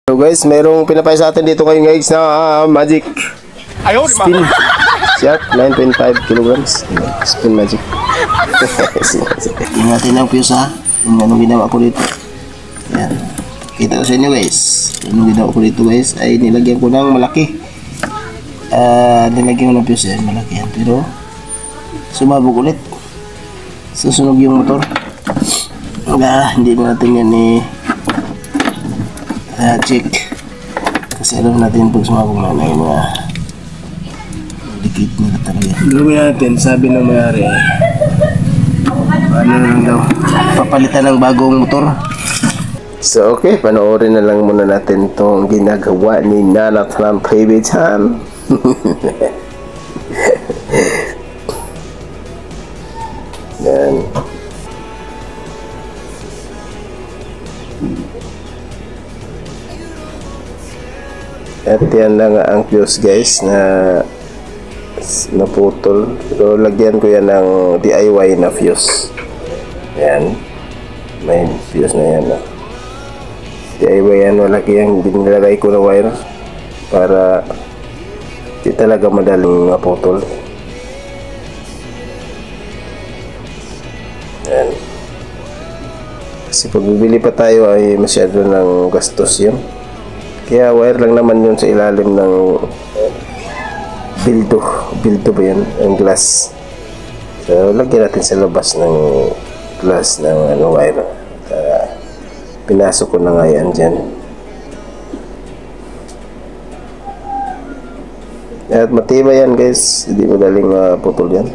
So guys, merong pinapay sa atin dito ngayon guys na magic spin. Siya, 9.5 kilograms. Spin magic. Tingnan natin ang fuse ha. Kung anong ginawa ko dito. Yan. Kita ko sa inyo guys. Anong ginawa ko dito guys ay nilagyan ko ng malaki. Nilagyan ko ng fuse yan. Malaki yan. Pero sumabog ulit. Susunog yung motor. Hindi na natin yan check kasi alam natin pag sumabog na yung mga dikit na talaga. Gawin natin, sabi ng mayari ano lang daw, papalitan ng bagong motor. So okay, panoorin na lang muna natin itong ginagawa ni Nanat ng Privitan. Yan. At yan lang ang fuse guys na naputol. Pero lagyan ko yan ng DIY na fuse. Yan. May fuse na yan. DIY yan. Malaki yan. Binilagay ko na wire para di talaga madaling maputol. Yan. Kasi pag bibili pa tayo ay masyado ng gastos yun. Kaya wire lang naman yun sa ilalim ng bildo ba yun? Ang glass. So lagyan natin sa labas ng glass ng wire. Pinasok ko na nga yan dyan. At matibay yan guys. Hindi madaling putol yan.